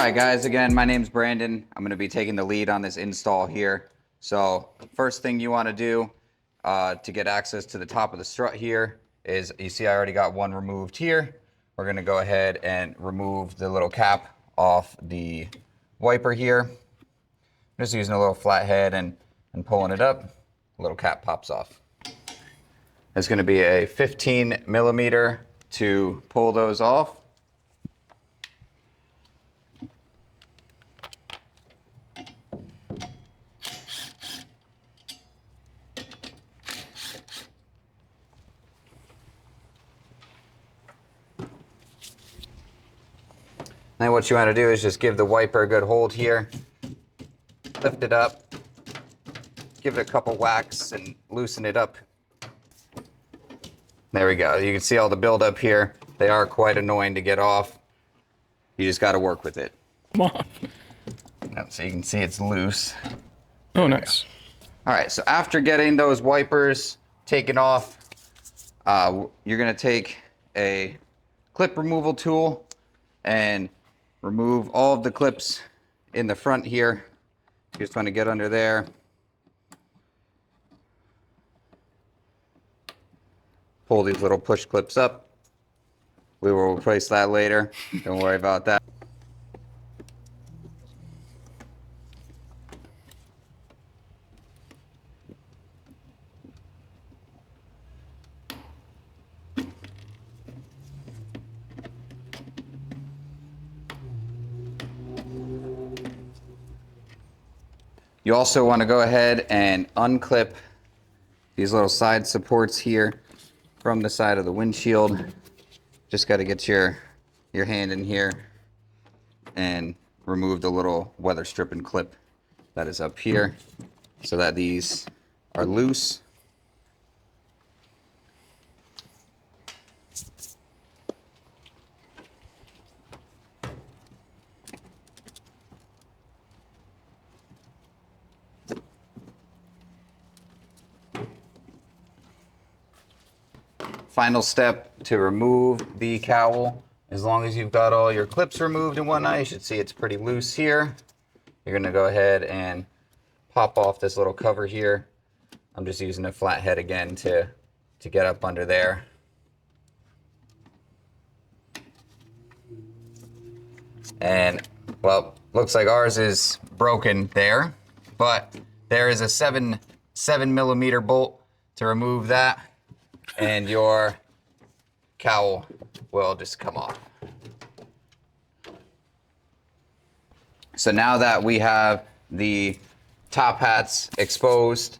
Hi guys, again, my name's Brandon. I'm going to be taking the lead on this install here. So first thing you want to do to get access to the top of the strut here is, you see I already got one removed here. We're going to go ahead and remove the little cap off the wiper here. Just using a little flat head and pulling it up, a little cap pops off. There's going to be a 15 millimeter to pull those off. Then what you want to do is just give the wiper a good hold here, lift it up, give it a couple whacks and loosen it up. There we go. You can see all the buildup here. They are quite annoying to get off. You just got to work with it. Come on. So you can see it's loose. Oh, nice. All right, so after getting those wipers taken off, you're going to take a clip removal tool and remove all of the clips in the front here. You just want to get under there. Pull these little push clips up. We will replace that later. Don't worry about that. You also want to go ahead and unclip these little side supports here from the side of the windshield. Just got to get your hand in here and remove the little weather stripping clip that is up here so that these are loose. Final step to remove the cowl. As long as you've got all your clips removed and whatnot, you should see it's pretty loose here. You're gonna go ahead and pop off this little cover here. I'm just using a flat head again to get up under there. And well, looks like ours is broken there, but there is a 7 millimeter bolt to remove that, and your cowl will just come off. So now that we have the top hats exposed,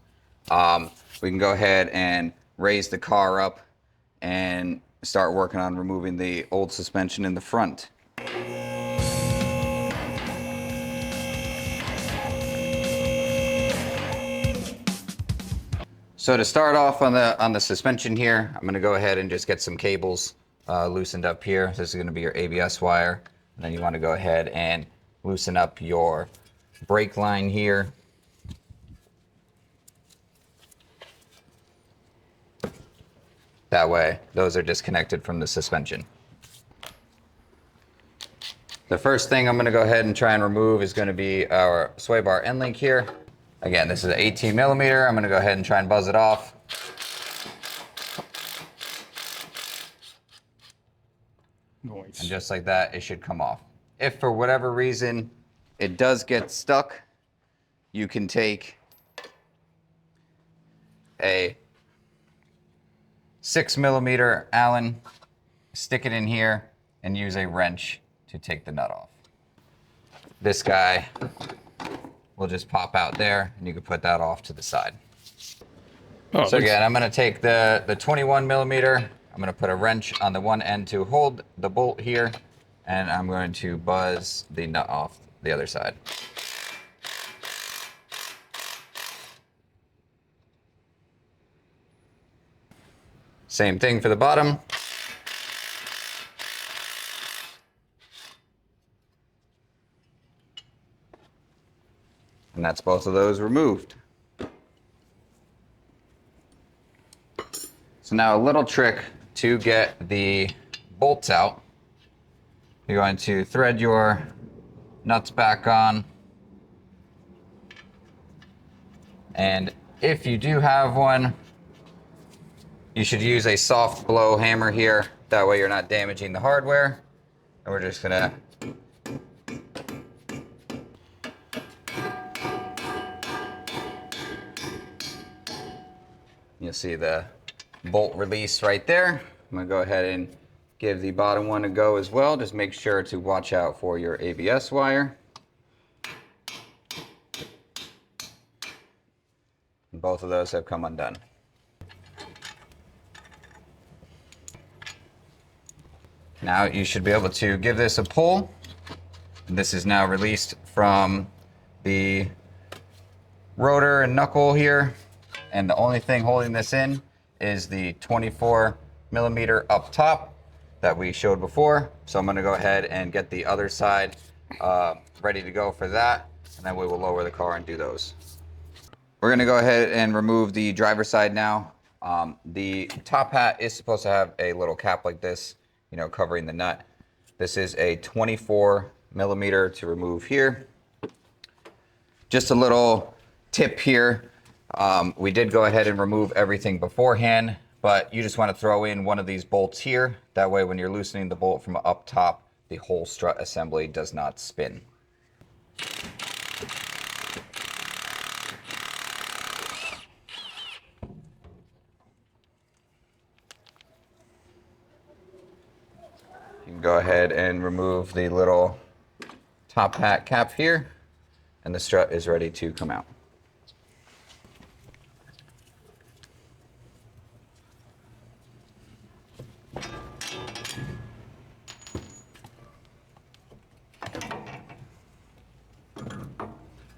we can go ahead and raise the car up and start working on removing the old suspension in the front. So to start off on the suspension here, I'm going to go ahead and just get some cables loosened up here. This is going to be your ABS wire. And then you want to go ahead and loosen up your brake line here. That way, those are disconnected from the suspension. The first thing I'm going to go ahead and try and remove is going to be our sway bar end link here. Again, this is an 18 millimeter. I'm going to go ahead and try and buzz it off. Nice. And just like that, it should come off. If for whatever reason it does get stuck, you can take a 6 millimeter Allen, stick it in here, and use a wrench to take the nut off. This guy will just pop out there, and you can put that off to the side. Oh, So again, I'm going to take the 21 millimeter. I'm going to put a wrench on the one end to hold the bolt here, and I'm going to buzz the nut off the other side. Same thing for the bottom. And that's both of those removed. So now a little trick to get the bolts out. You're going to thread your nuts back on. And if you do have one, you should use a soft blow hammer here. That way you're not damaging the hardware. And we're just gonna you'll see the bolt release right there. I'm gonna go ahead and give the bottom one a go as well. Just make sure to watch out for your ABS wire. Both of those have come undone. Now you should be able to give this a pull. This is now released from the rotor and knuckle here. And the only thing holding this in is the 24mm up top that we showed before. So I'm gonna go ahead and get the other side ready to go for that. And then we will lower the car and do those. We're gonna go ahead and remove the driver's side now. The top hat is supposed to have a little cap like this, you know, covering the nut. This is a 24mm to remove here. Just a little tip here. We did go ahead and remove everything beforehand, but you just want to throw in one of these bolts here. That way when you're loosening the bolt from up top, the whole strut assembly does not spin. You can go ahead and remove the little top hat cap here, and the strut is ready to come out.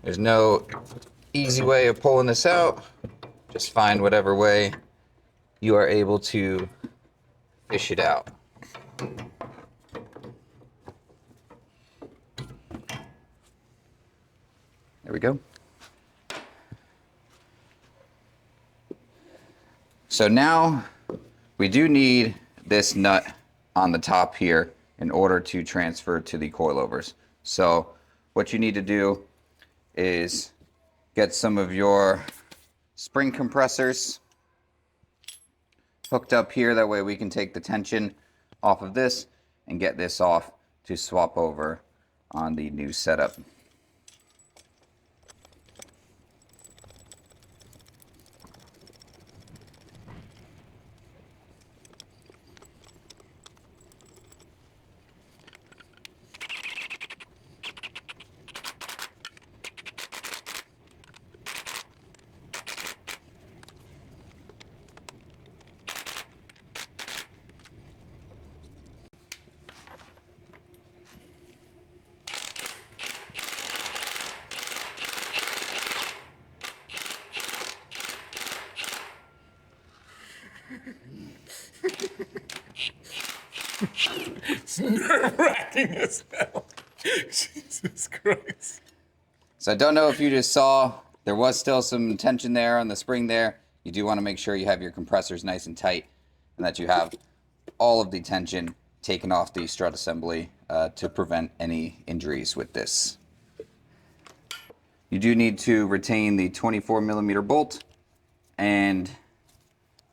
There's no easy way of pulling this out. Just find whatever way you are able to fish it out. There we go. So now we do need this nut on the top here in order to transfer to the coilovers. So what you need to do is get some of your spring compressors hooked up here. That way we can take the tension off of this and get this off to swap over on the new setup. It's nerve-wracking as hell. Jesus Christ. So I don't know if you just saw, there was still some tension there on the spring there. You do want to make sure you have your compressors nice and tight and that you have all of the tension taken off the strut assembly to prevent any injuries with this. You do need to retain the 24mm bolt and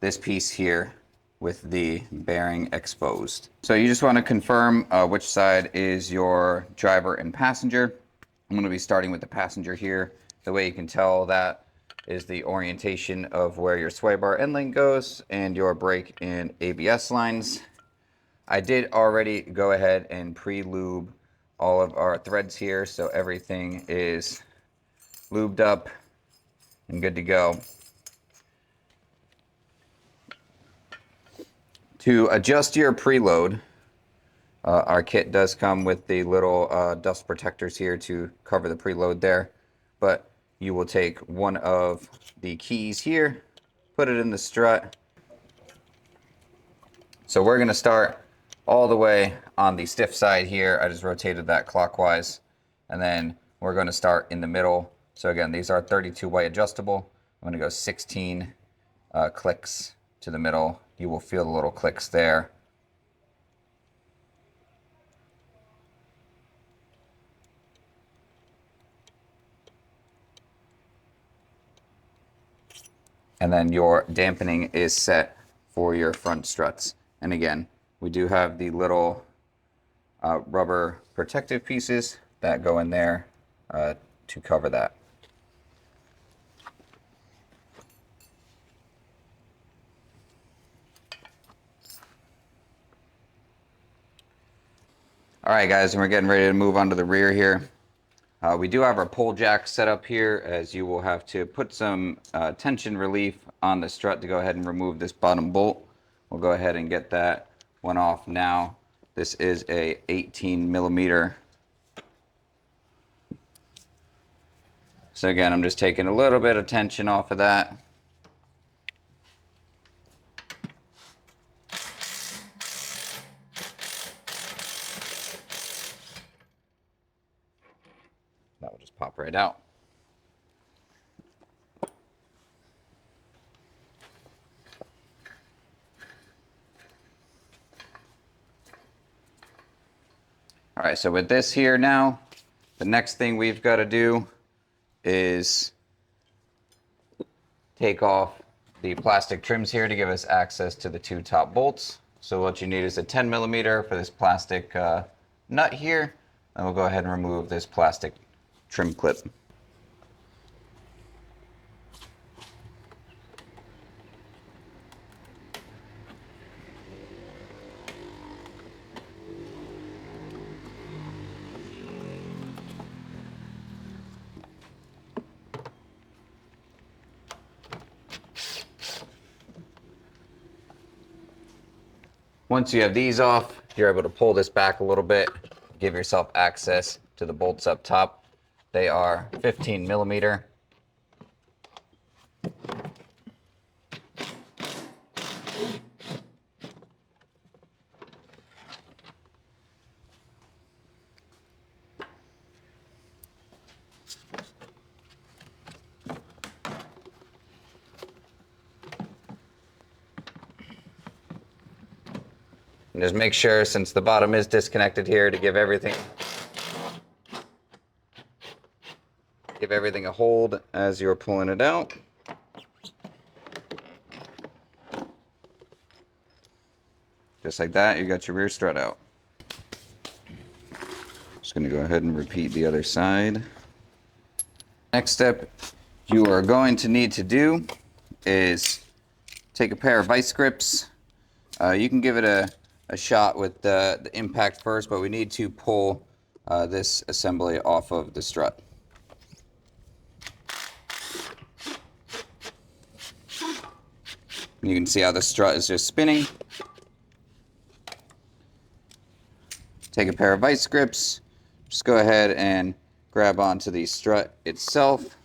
this piece here with the bearing exposed. So you just want to confirm which side is your driver and passenger. I'm going to be starting with the passenger here. The way you can tell that is the orientation of where your sway bar end link goes and your brake and ABS lines. I did already go ahead and pre-lube all of our threads here, so everything is lubed up and good to go. To adjust your preload, our kit does come with the little dust protectors here to cover the preload there, but you will take one of the keys here, put it in the strut. So we're going to start all the way on the stiff side here. I just rotated that clockwise, and then we're going to start in the middle. So again, these are 32-way adjustable. I'm going to go 16 clicks to the middle. You will feel the little clicks there. And then your dampening is set for your front struts. And again, we do have the little rubber protective pieces that go in there to cover that. All right, guys, and we're getting ready to move on to the rear here. We do have our pull jack set up here, as you will have to put some tension relief on the strut to go ahead and remove this bottom bolt. We'll go ahead and get that one off now. This is a 18 millimeter. So again, I'm just taking a little bit of tension off of that. That will just pop right out. All right, so with this here now, the next thing we've got to do is take off the plastic trims here to give us access to the two top bolts. So what you need is a 10 millimeter for this plastic nut here, and we'll go ahead and remove this plastic trim clip. Once you have these off, you're able to pull this back a little bit, give yourself access to the bolts up top. They are 15 millimeter. And just make sure, since the bottom is disconnected here, to give everything a hold as you're pulling it out. Just like that, you got your rear strut out. Just going to go ahead and repeat the other side. Next step you are going to need to do is take a pair of vice grips. You can give it a shot with the impact first, but we need to pull this assembly off of the strut. You can see how the strut is just spinning. Take a pair of vice grips, just go ahead and grab onto the strut itself.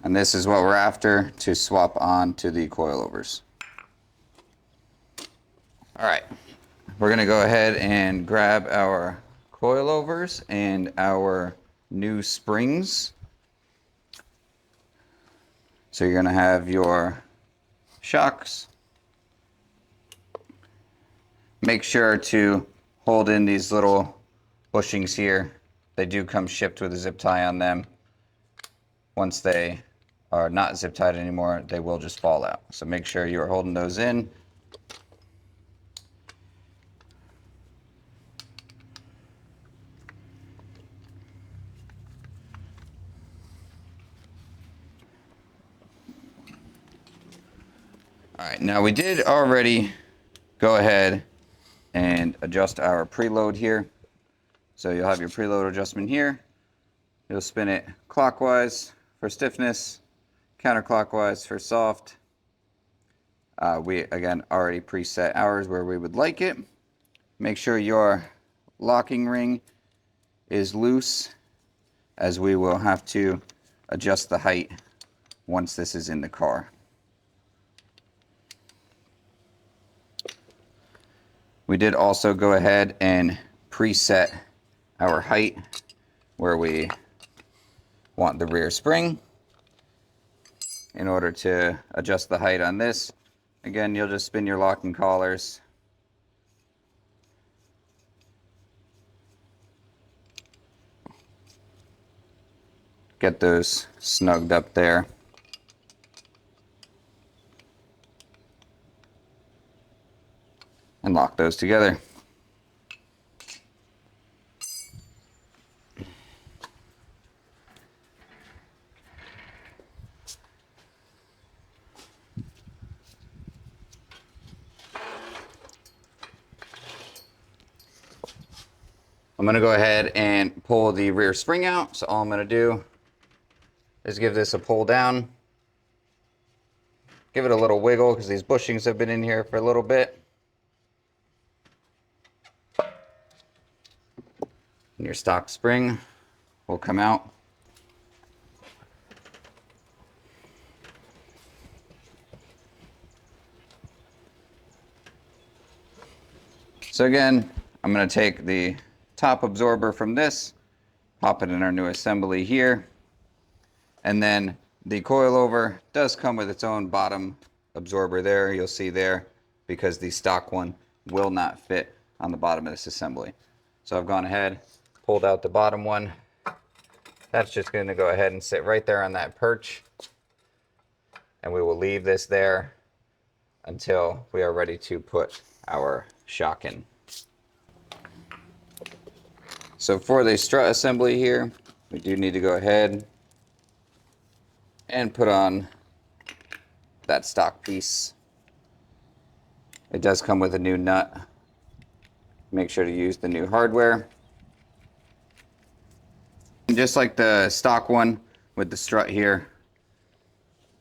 And this is what we're after to swap on to the coilovers. All right, we're gonna go ahead and grab our coilovers and our new springs. So you're gonna have your shocks. Make sure to hold in these little bushings here. They do come shipped with a zip tie on them. Once they are not zip tied anymore, they will just fall out. So make sure you are holding those in. All right, now we did already go ahead and adjust our preload here. So you'll have your preload adjustment here. You'll spin it clockwise for stiffness, counterclockwise for soft. We, again, already preset ours where we would like it. Make sure your locking ring is loose, as we will have to adjust the height once this is in the car. We did also go ahead and preset our height where we want the rear spring. in order to adjust the height on this. Again, you'll just spin your locking collars. Get those snugged up there. And lock those together. I'm going to go ahead and pull the rear spring out. So all I'm going to do is give this a pull down. Give it a little wiggle because these bushings have been in here for a little bit. And your stock spring will come out. So again, I'm going to take the top absorber from this, pop it in our new assembly here, and then the coilover does come with its own bottom absorber there, you'll see there, because the stock one will not fit on the bottom of this assembly. So I've gone ahead, pulled out the bottom one. That's just going to go ahead and sit right there on that perch, and we will leave this there until we are ready to put our shock in. So for the strut assembly here, we do need to go ahead and put on that stock piece. It does come with a new nut. Make sure to use the new hardware. And just like the stock one with the strut here,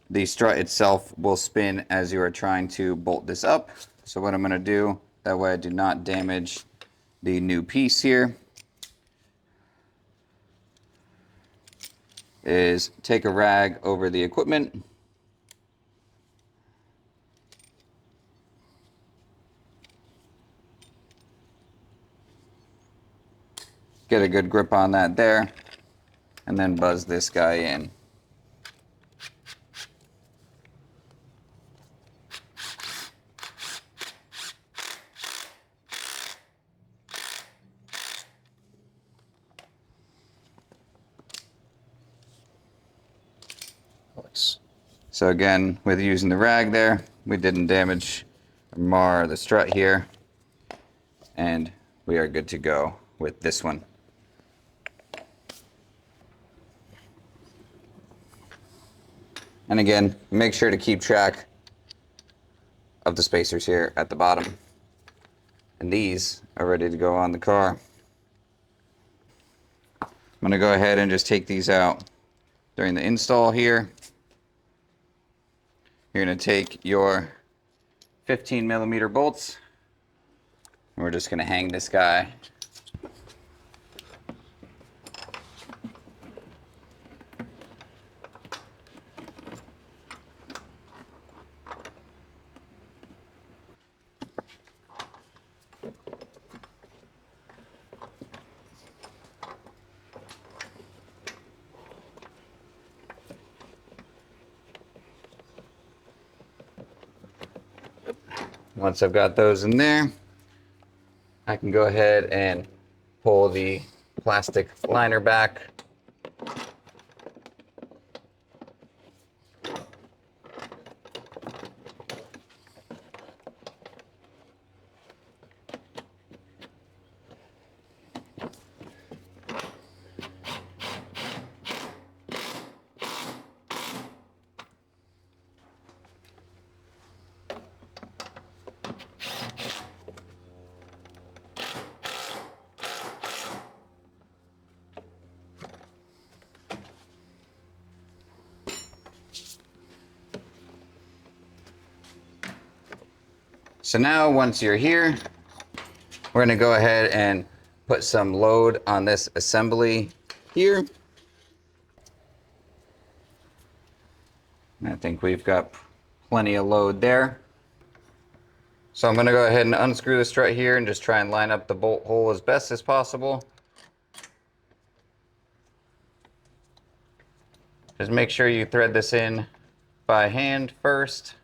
the strut itself will spin as you are trying to bolt this up. So what I'm going to do, that way I do not damage the new piece here, is take a rag over the equipment. Get a good grip on that there, and then buzz this guy in. So again, with using the rag there, we didn't damage or mar the strut here, and we are good to go with this one. And again, make sure to keep track of the spacers here at the bottom. And these are ready to go on the car. I'm going to go ahead and just take these out during the install here. You're going to take your 15mm bolts, and we're just going to hang this guy. Once I've got those in there, I can go ahead and pull the plastic liner back. So now once you're here, we're going to go ahead and put some load on this assembly here. I think we've got plenty of load there. So I'm going to go ahead and unscrew the strut here and just try and line up the bolt hole as best as possible. Just make sure you thread this in by hand first.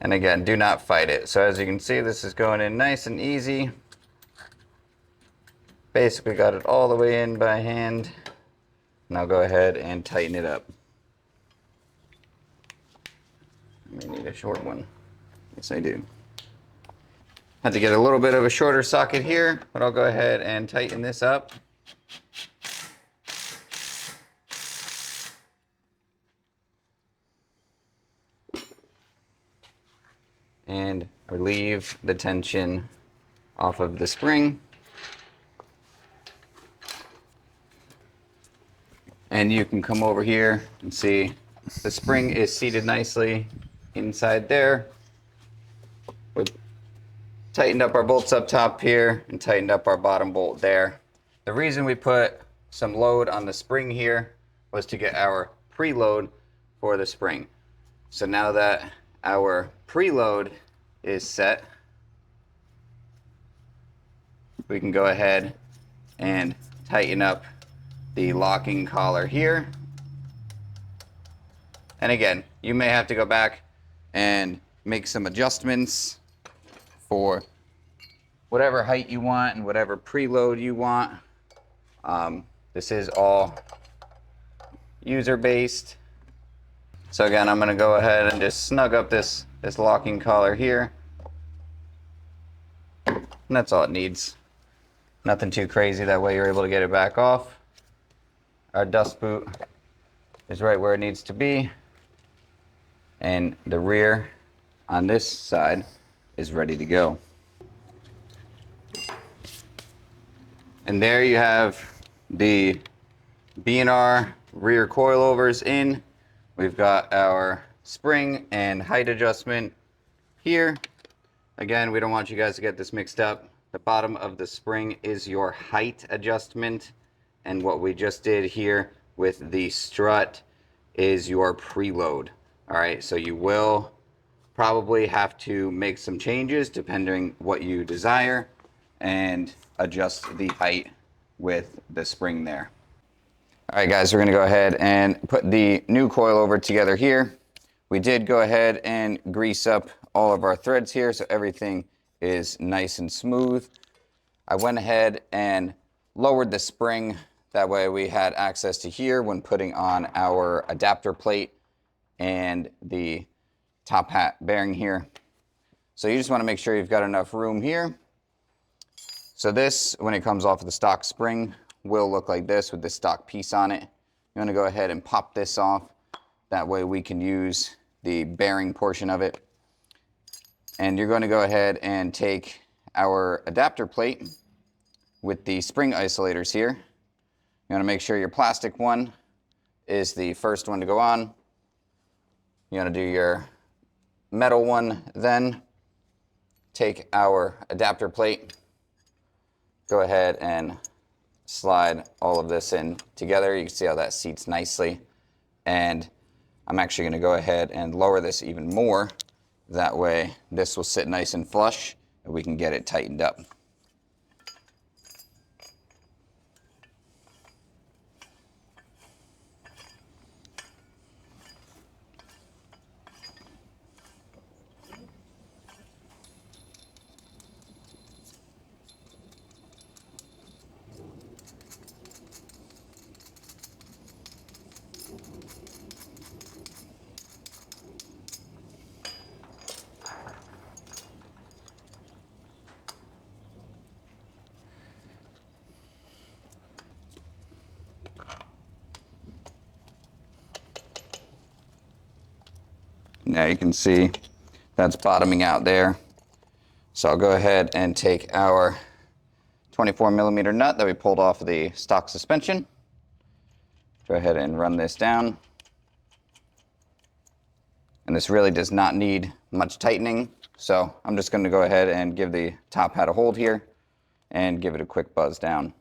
And again, do not fight it. So as you can see, this is going in nice and easy. Basically got it all the way in by hand. Now go ahead and tighten it up. I may need a short one. Yes, I do. Had to get a little bit of a shorter socket here, but I'll go ahead and tighten this up. And relieve the tension off of the spring. And you can come over here and see the spring is seated nicely inside there. We've tightened up our bolts up top here and tightened up our bottom bolt there. The reason we put some load on the spring here was to get our preload for the spring. So now that our preload is set, we can go ahead and tighten up the locking collar here. And again, you may have to go back and make some adjustments for whatever height you want and whatever preload you want. This is all user-based. So again, I'm gonna go ahead and just snug up this locking collar here. And that's all it needs. Nothing too crazy, that way you're able to get it back off. Our dust boot is right where it needs to be. And the rear on this side is ready to go. And there you have the BNR rear coilovers in. We've got our spring and height adjustment here. Again, we don't want you guys to get this mixed up. The bottom of the spring is your height adjustment, and what we just did here with the strut is your preload. All right, so you will probably have to make some changes depending what you desire and adjust the height with the spring there. All right, guys, we're gonna go ahead and put the new coilover together here. We did go ahead and grease up all of our threads here so everything is nice and smooth. I went ahead and lowered the spring. That way we had access to here when putting on our adapter plate and the top hat bearing here. So you just wanna make sure you've got enough room here. So this, when it comes off of the stock spring, will look like this with this stock piece on it. You want to go ahead and pop this off. That way we can use the bearing portion of it. And you're going to go ahead and take our adapter plate with the spring isolators here. You want to make sure your plastic one is the first one to go on. You want to do your metal one then. Take our adapter plate. Go ahead and slide all of this in together. You can see how that seats nicely. And I'm actually going to go ahead and lower this even more. That way this will sit nice and flush and we can get it tightened up. Now you can see that's bottoming out there. So I'll go ahead and take our 24mm nut that we pulled off of the stock suspension. Go ahead and run this down. And this really does not need much tightening. So I'm just going to go ahead and give the top hat a hold here and give it a quick buzz down.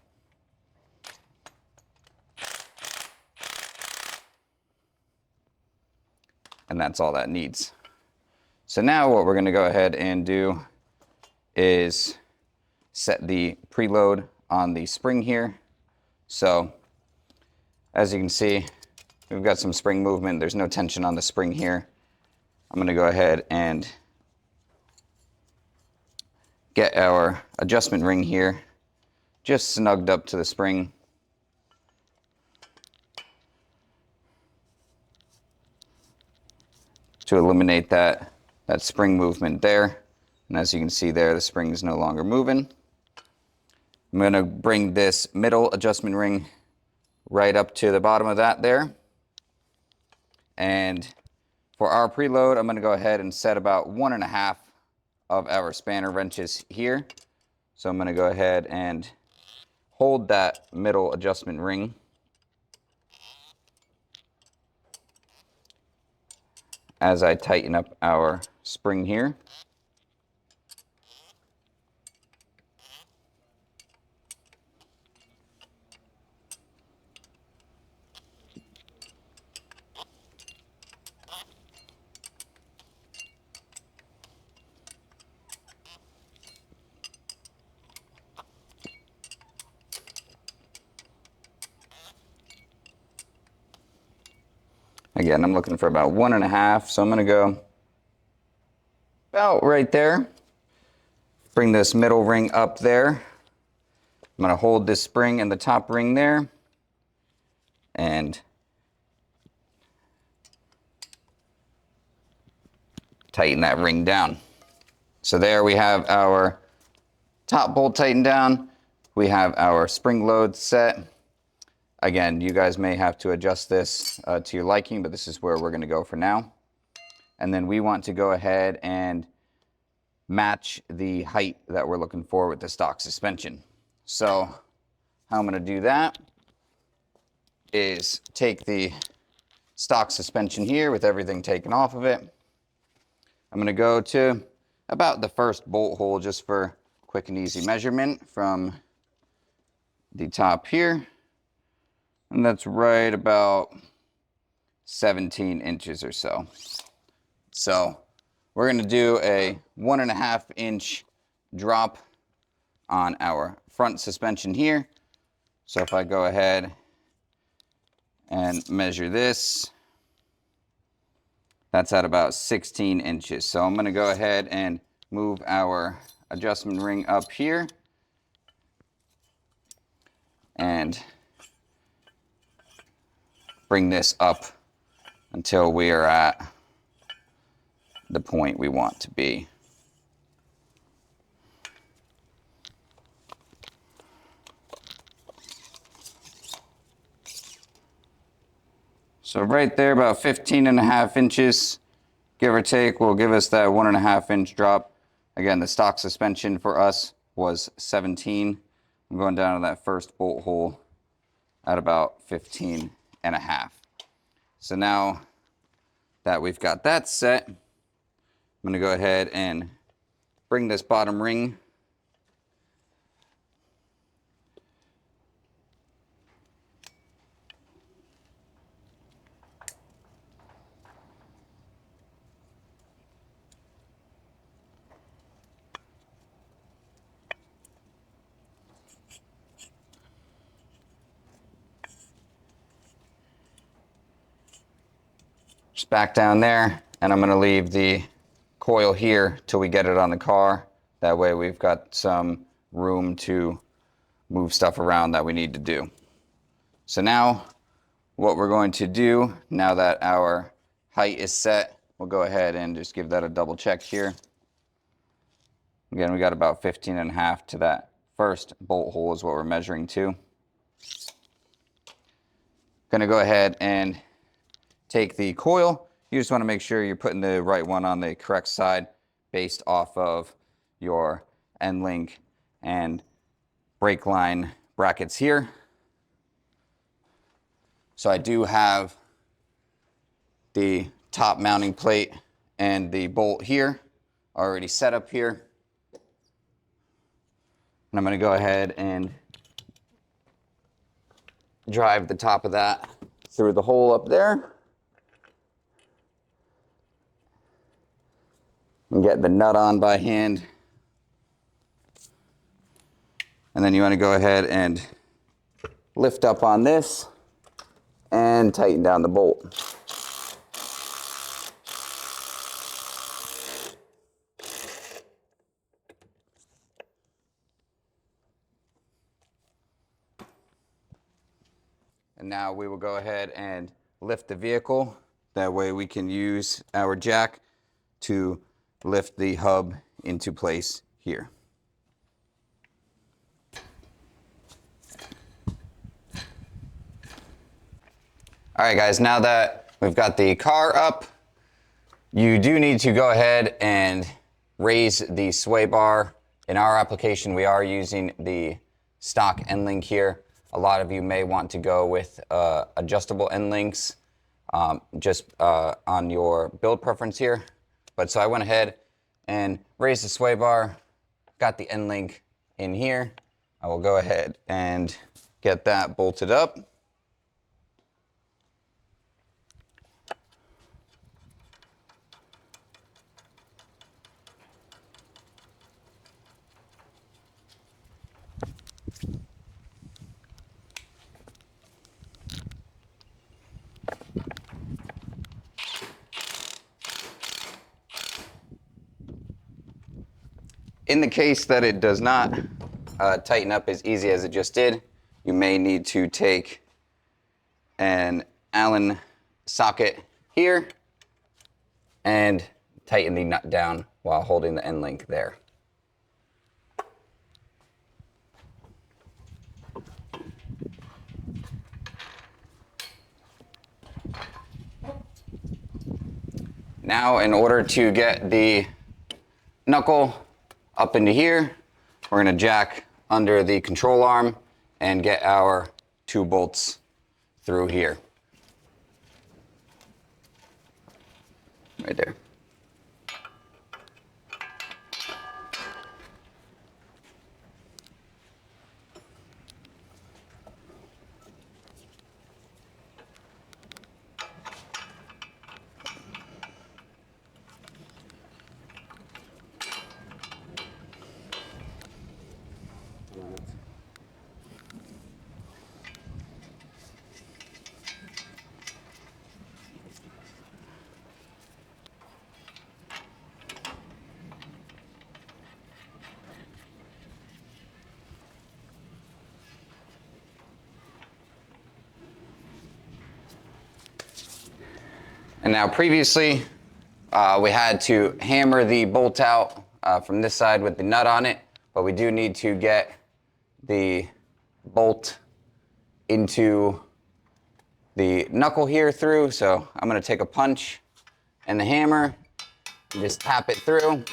And that's all that needs. So now what we're going to go ahead and do is set the preload on the spring here. So as you can see, we've got some spring movement. There's no tension on the spring here. I'm going to go ahead and get our adjustment ring here just snugged up to the spring. To eliminate that spring movement there. And as you can see there, the spring is no longer moving. I'm going to bring this middle adjustment ring right up to the bottom of that there. And for our preload, I'm going to go ahead and set about 1.5 of our spanner wrenches here. So I'm going to go ahead and hold that middle adjustment ring. As I tighten up our spring here. Again, I'm looking for about 1.5, so I'm going to go about right there. Bring this middle ring up there. I'm going to hold this spring and the top ring there. And tighten that ring down. So there we have our top bolt tightened down. We have our spring load set. Again, you guys may have to adjust this to your liking, but this is where we're going to go for now. And then we want to go ahead and match the height that we're looking for with the stock suspension. So how I'm going to do that is take the stock suspension here with everything taken off of it. I'm going to go to about the first bolt hole just for quick and easy measurement from the top here. And that's right about 17 inches or so. So we're going to do a 1.5 inch drop on our front suspension here. So if I go ahead and measure this, that's at about 16 inches. So I'm going to go ahead and move our adjustment ring up here and bring this up until we are at the point we want to be. So right there, about 15.5 inches, give or take, will give us that 1.5 inch drop. Again, the stock suspension for us was 17. I'm going down to that first bolt hole at about 15.5. So now that we've got that set, I'm going to go ahead and bring this bottom ring just back down there, and I'm going to leave the coil here till we get it on the car. That way we've got some room to move stuff around that we need to do. So now what we're going to do, now that our height is set, we'll go ahead and just give that a double check here. Again, we got about 15.5 to that first bolt hole is what we're measuring to. Gonna go ahead and take the coil. You just want to make sure you're putting the right one on the correct side based off of your end link and brake line brackets here. So I do have the top mounting plate and the bolt here already set up here. And I'm going to go ahead and drive the top of that through the hole up there. and get the nut on by hand. And then you want to go ahead and lift up on this and tighten down the bolt. And now we will go ahead and lift the vehicle. That way we can use our jack to lift the hub into place here. All right, guys, now that we've got the car up, you do need to go ahead and raise the sway bar. In our application, we are using the stock end link here. A lot of you may want to go with adjustable end links just on your build preference here. But so I went ahead and raised the sway bar, got the end link in here. I will go ahead and get that bolted up. In the case that it does not tighten up as easy as it just did, you may need to take an Allen socket here and tighten the nut down while holding the end link there. Now, in order to get the knuckle up into here, we're going to jack under the control arm and get our 2 bolts through here. Right there. And now previously, we had to hammer the bolt out from this side with the nut on it, but we do need to get the bolt into the knuckle here through. So I'm going to take a punch and the hammer and just tap it through.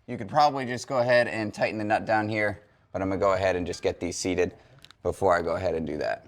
You could probably just go ahead and tighten the nut down here, but I'm going to go ahead and just get these seated before I go ahead and do that.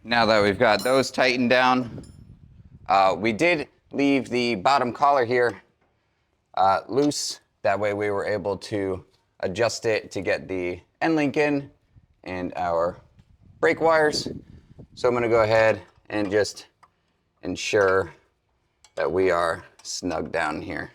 Now that we've got those tightened down, we did leave the bottom collar here loose. That way we were able to adjust it to get the end link in and our brake wires. So I'm going to go ahead and just ensure that we are snug down here.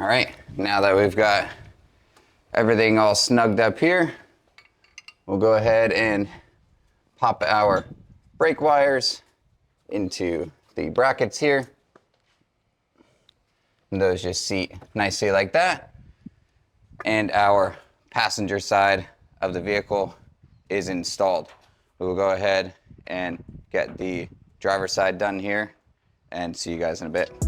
All right, now that we've got everything all snugged up here, we'll go ahead and pop our brake wires into the brackets here. And those just seat nicely like that. And our passenger side of the vehicle is installed. We will go ahead and get the driver's side done here and see you guys in a bit.